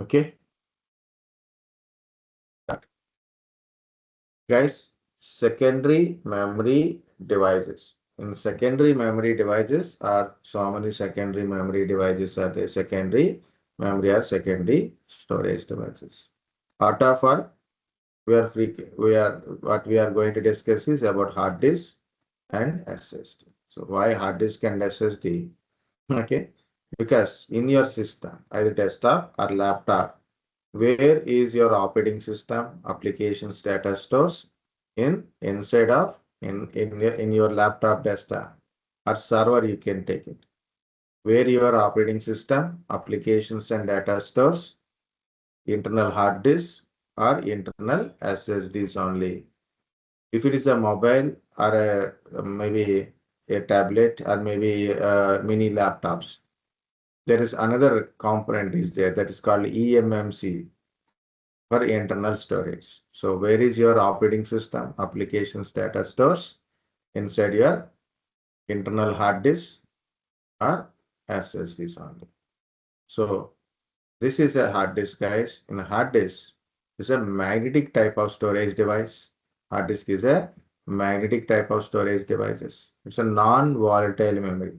Okay. Guys, secondary memory devices. In secondary memory devices are so many secondary memory devices are there. Secondary memory or secondary storage devices. Part of our what we are going to discuss is about hard disk and SSD. So why hard disk and SSD? Okay, because in your system, either desktop or laptop, where is your operating system, applications, data stores inside of in your laptop, desktop or server, you can take it. Where your operating system, applications and data stores, internal hard disk or internal SSDs only. If it is a mobile or maybe a tablet or maybe mini laptops, there is another component is there that is called eMMC for internal storage. So where is your operating system, applications, data stores inside your internal hard disk or SSDs only. So this is a hard disk, guys. In a hard disk, is a magnetic type of storage device. Hard disk is a magnetic type of storage devices. It's a non-volatile memory.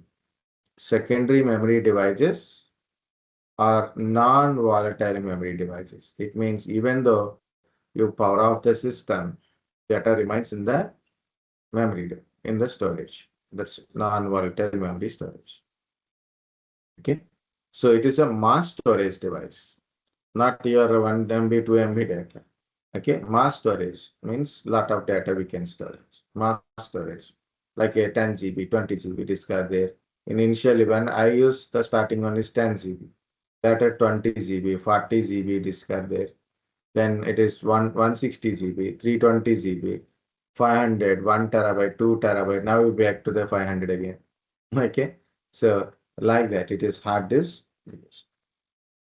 Secondary memory devices are non-volatile memory devices. It means even though you power off the system, data remains in the memory, in the storage. That's non-volatile memory storage. Okay. So it is a mass storage device, not your 1 MB, 2 MB data. Okay. Mass storage means lot of data we can storage. Mass storage, like a 10 GB, 20 GB disk are there. In initially when I use the starting one is 10 GB. Later 20 GB, 40 GB disk are there. Then it is 160 GB, 320 GB, 500, 1 terabyte, 2 terabyte. Now we back to the 500 again. Okay. So like that, it is hard disk.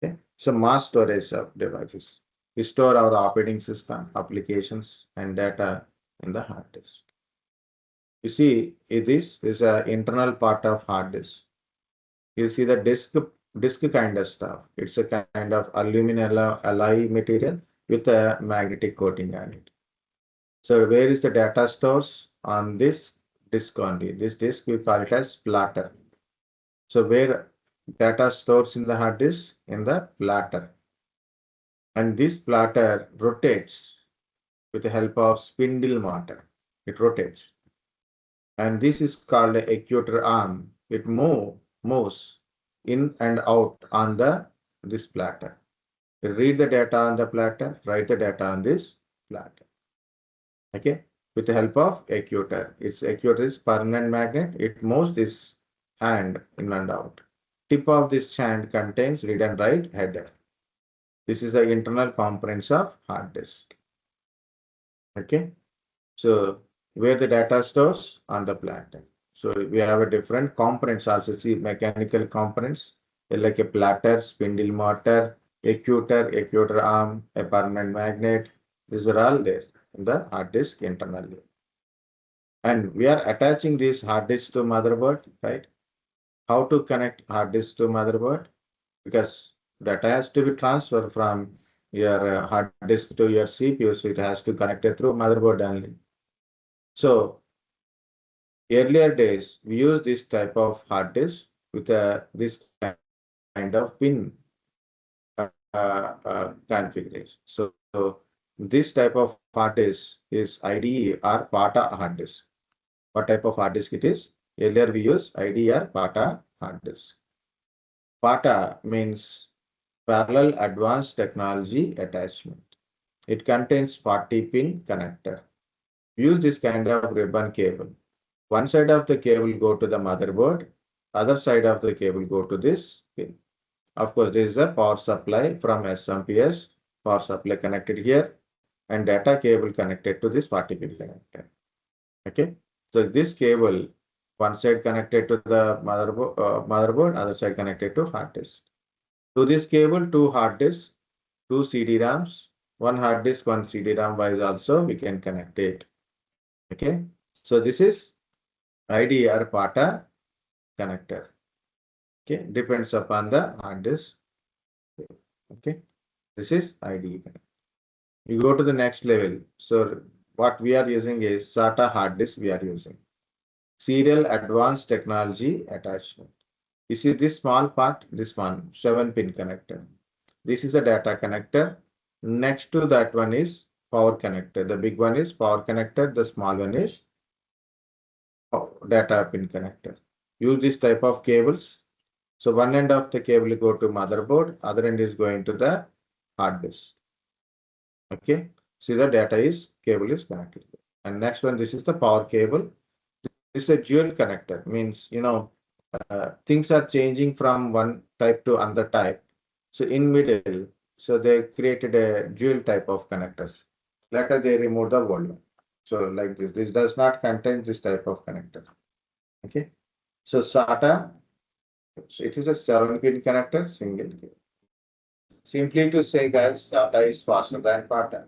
Okay. So mass storage of devices. We store our operating system, applications, and data in the hard disk. You see, this is an internal part of hard disk. You see the disk kind of stuff. It's a kind of aluminum alloy material with a magnetic coating on it. So where is the data stores? On this disk only. This disk we call it as platter. So where data stores in the hard disk? In the platter. And this platter rotates with the help of spindle motor. It rotates. And this is called the actuator arm. It moves in and out on this platter. You read the data on the platter, write the data on this platter. Okay, with the help of actuator. Its actuator is permanent magnet. It moves this hand in and out. Tip of this hand contains read and write header. This is the internal components of hard disk. Okay, so where the data stores on the platter. So we have a different components also. See mechanical components like a platter, spindle motor, actuator arm, a permanent magnet. These are all there in the hard disk internally. And we are attaching this hard disk to motherboard, right? How to connect hard disk to motherboard? Because data has to be transferred from your hard disk to your CPU, so it has to connect it through motherboard only. So earlier days, we use this type of hard disk with this kind of pin configuration. So this type of hard disk is IDE or PATA hard disk. What type of hard disk it is? Earlier we use IDE or PATA hard disk. PATA means Parallel Advanced Technology Attachment. It contains 40-pin connector. Use this kind of ribbon cable. One side of the cable go to the motherboard, other side of the cable go to this pin. Of course, this is a power supply from SMPS, power supply connected here, and data cable connected to this 40-pin connector. Okay, so this cable, one side connected to the motherboard, other side connected to hard disk. To this cable, two hard disks, two CD-RAMs, one hard disk, one CD-RAM wise also we can connect it. Okay, so this is IDE or PATA connector. Okay, depends upon the hard disk. Okay. This is IDE connector. You go to the next level. So what we are using is SATA hard disk we are using. Serial Advanced Technology Attachment. You see this small part, this one, 7-pin connector. This is a data connector. Next to that one is power connector. The big one is power connector. The small one is data pin connector. Use this type of cables. So one end of the cable will go to motherboard, other end is going to the hard disk. Okay. See the data is cable is connected. And next one, this is the power cable. This is a dual connector. Means things are changing from one type to another type. So in middle, so they created a dual type of connectors. Later they remove the old one. So like this does not contain this type of connector. Okay. So SATA, so it is a 7-pin connector, single cable. Simply to say guys, SATA is faster than PATA.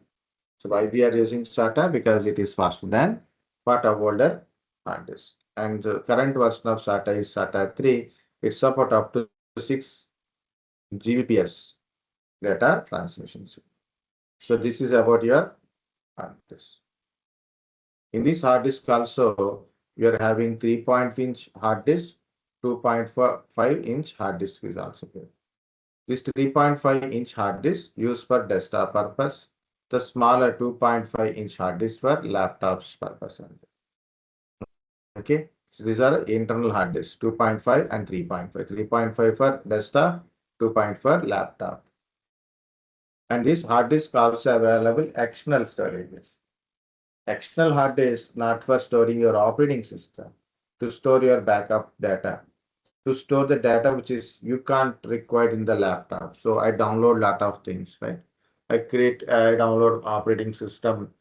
So why we are using SATA? Because it is faster than PATA older hard disk. And the current version of SATA is SATA 3. It supports up to 6 Gbps data transmission. So this is about your hard disk. In this hard disk also, we are having 3.5-inch hard disk, 2.5-inch hard disk is also there. This 3.5-inch hard disk used for desktop purpose. The smaller 2.5-inch hard disk for laptops purpose. Okay, so these are internal hard disks, 2.5 and 3.5. 3.5 for desktop, 2.5 for laptop. And this hard disk also available external storages. External hard disk not for storing your operating system, to store your backup data, to store the data which is you can't require in the laptop. So I download lot of things, right? I download operating system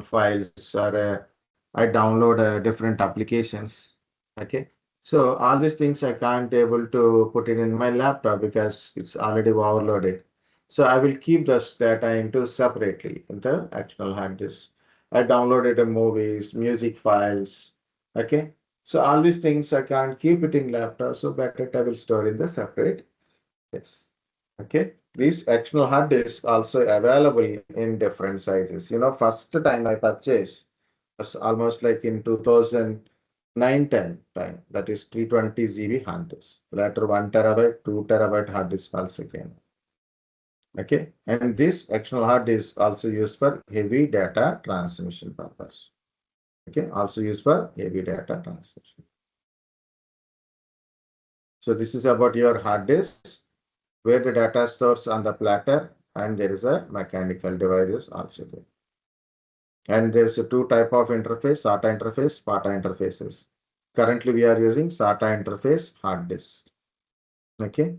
files, or I download different applications. Okay. So all these things I can't able to put it in my laptop because it's already overloaded. So I will keep this data into separately in the external hard disk. I downloaded the movies, music files. Okay. So all these things I can't keep it in laptop. So better I will store in the separate. Yes. Okay. These external hard disks also available in different sizes. First time I purchased was almost like in 2009-10 time. That is 320 GB hard disk. Later 1 terabyte, 2 terabyte hard disk also came. Okay. And this external hard disk also used for heavy data transmission purpose. Okay. Also used for heavy data transmission. So this is about your hard disk, where the data stores on the platter, and there is a mechanical devices also there. And there's a two type of interface, SATA interface, PATA interfaces. Currently we are using SATA interface hard disk. Okay.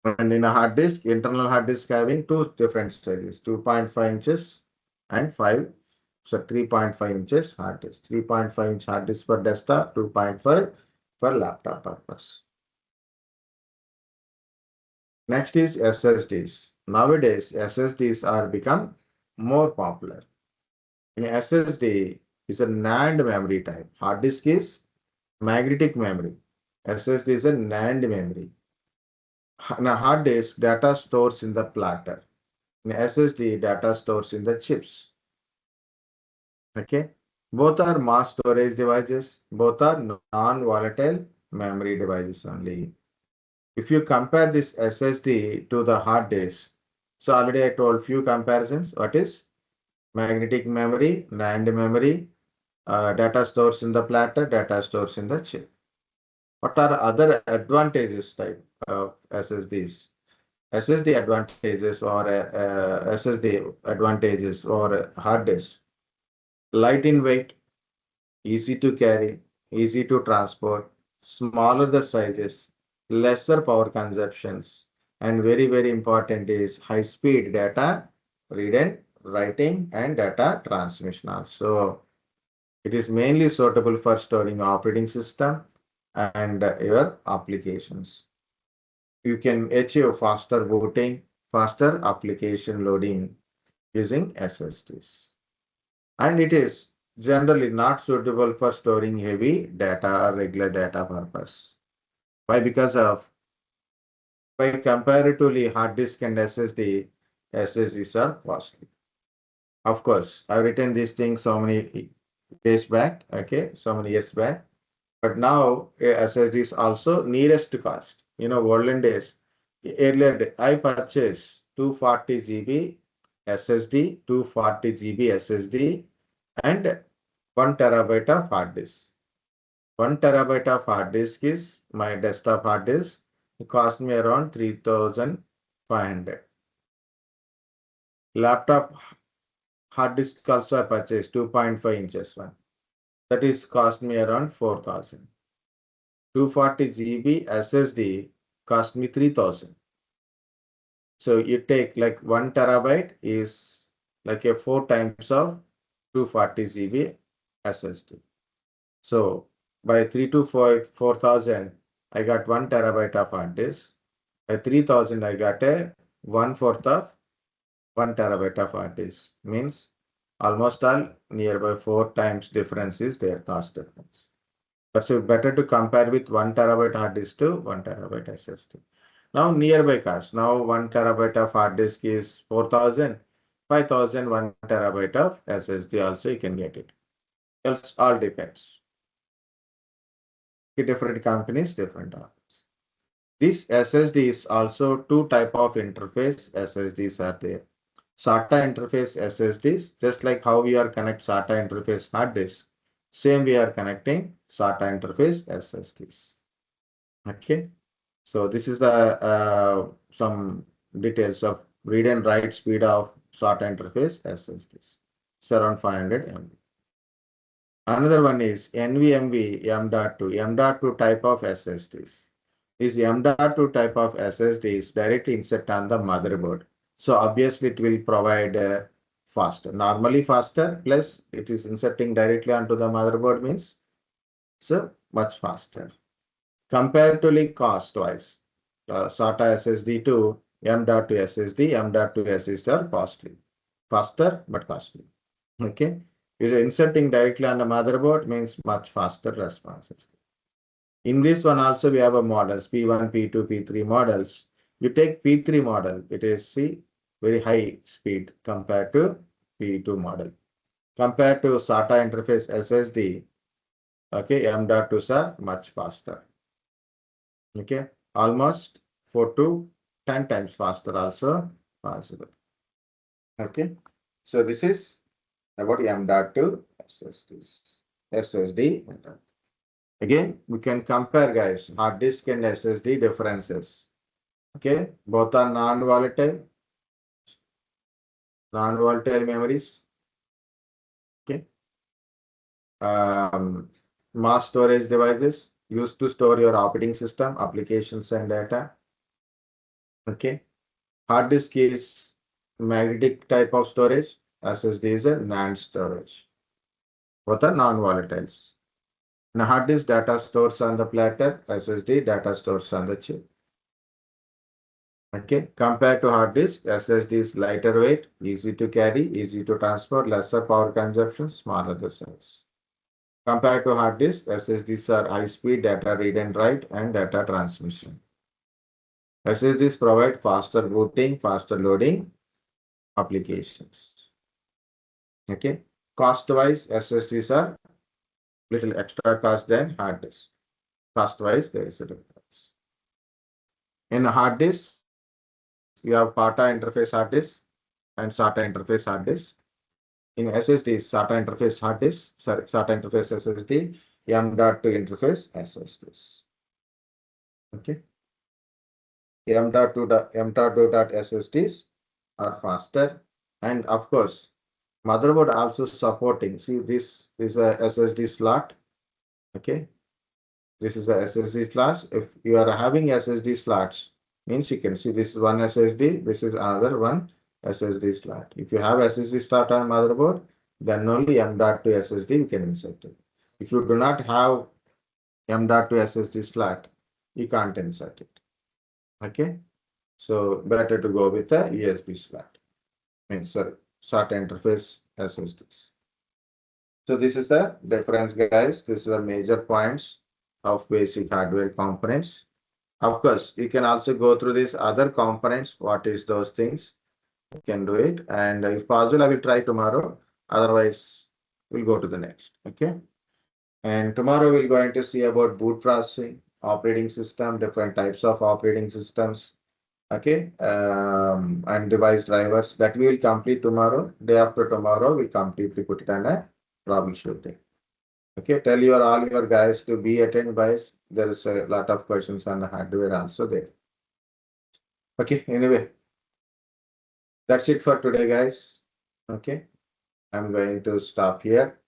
And in a hard disk, internal hard disk having two different sizes, 2.5 inches and 5. So 3.5 inches hard disk. 3.5-inch hard disk for desktop, 2.5 for laptop purpose. Next is SSDs. Nowadays, SSDs are become more popular. An SSD is a NAND memory type. Hard disk is magnetic memory. SSD is a NAND memory. In a hard disk, data stores in the platter. In SSD, data stores in the chips. Okay. Both are mass storage devices. Both are non-volatile memory devices only. If you compare this SSD to the hard disk, so already I told few comparisons. What is magnetic memory, NAND memory, data stores in the platter, data stores in the chip. What are other advantages type of SSDs? SSD advantages or SSD advantages or hard disk. Light in weight, easy to carry, easy to transport, smaller the sizes, lesser power consumptions, and very important is high speed data read and writing and data transmission also. It is mainly suitable for storing operating system and your applications. You can achieve faster booting, faster application loading using SSDs. And it is generally not suitable for storing heavy data or regular data purpose. Why? Because of by comparatively hard disk and SSD, SSDs are costly. Of course, I've written these things so many days back, okay, so many years back. But now SSD is also nearest to cost. Olden days, earlier I purchased 240 GB SSD, 240 GB SSD, and 1 terabyte of hard disk. 1 terabyte of hard disk is my desktop hard disk. It cost me around 3,500. Laptop hard disk also I purchased 2.5 inches one. That is cost me around 4,000. 240 GB SSD cost me 3,000. So you take like 1 terabyte is like a 4 times of 240 GB SSD. So by 3 to 4,000, I got 1 terabyte of hard disk. By 3,000, I got a 1/4 of 1 terabyte of hard disk. Means almost all nearby 4 times difference is their cost difference. That's better to compare with 1 terabyte hard disk to 1 terabyte SSD. Now nearby cost. Now 1 terabyte of hard disk is 4,000, 5,000, 1 terabyte of SSD also you can get it. Else all depends. Different companies, different offers. This SSD is also two type of interface SSDs are there. SATA interface SSDs, just like how we are connect SATA interface hard disk, same we are connecting SATA interface SSDs. Okay. So this is the some details of read and write speed of SATA interface SSDs. It's around 500 MB. Another one is NVMe M.2. M.2 type of SSDs. This M.2 type of SSD is directly insert on the motherboard. So obviously it will provide faster. Normally faster, plus it is inserting directly onto the motherboard means so much faster. Comparatively cost-wise, SATA SSD to M.2 SSD, M.2 SSD are costly. Faster but costly. Okay. You're inserting directly on the motherboard means much faster responses. In this one also we have a models P1, P2, P3 models. You take P3 model, it is very high speed compared to P2 model. Compared to SATA interface SSD, okay, M.2s are much faster. Okay, almost 4 to 10 times faster also possible. Okay, so this is about M.2 SSD. Again, we can compare guys, hard disk and SSD differences. Okay, both are non-volatile memories. Okay, mass storage devices used to store your operating system, applications and data. Okay, hard disk is magnetic type of storage. SSD is a NAND storage. Both are non-volatiles. Now, hard disk data stores on the platter, SSD data stores on the chip. Okay, compared to hard disk, SSD is lighter weight, easy to carry, easy to transport, lesser power consumption, smaller the size. Compared to hard disk, SSDs are high speed data read and write and data transmission. SSDs provide faster booting, faster loading applications. Okay, cost wise, SSDs are little extra cost than hard disk. Cost wise, there is a difference. In a hard disk, you have PATA interface hard disk and SATA interface hard disk. In SSD, SATA interface hard disk, sorry, SATA interface SSD, M.2 interface SSDs. Okay. M.2 SSDs are faster, and of course, motherboard also supporting. See, this is a SSD slot. Okay. This is a SSD slot. If you are having SSD slots, means you can see this is one SSD, this is another one SSD slot. If you have SSD slot on motherboard, then only M.2 SSD you can insert it. If you do not have M.2 SSD slot, you can't insert it. Okay, so better to go with a USB slot. Means sorry, SATA interface SSDs. So this is the difference, guys. This is the major points of basic hardware components. Of course, you can also go through these other components. What is those things? You can do it. And if possible, I will try tomorrow. Otherwise, we'll go to the next. Okay. And tomorrow we're going to see about boot processing, operating system, different types of operating systems. Okay. And device drivers that we will complete tomorrow. Day after tomorrow, we completely put it on a troubleshooting. Okay. Tell your all your guys to be attend guys. There is a lot of questions on the hardware also there. Okay. Anyway, that's it for today, guys. Okay. I'm going to stop here.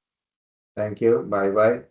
Thank you. Bye bye.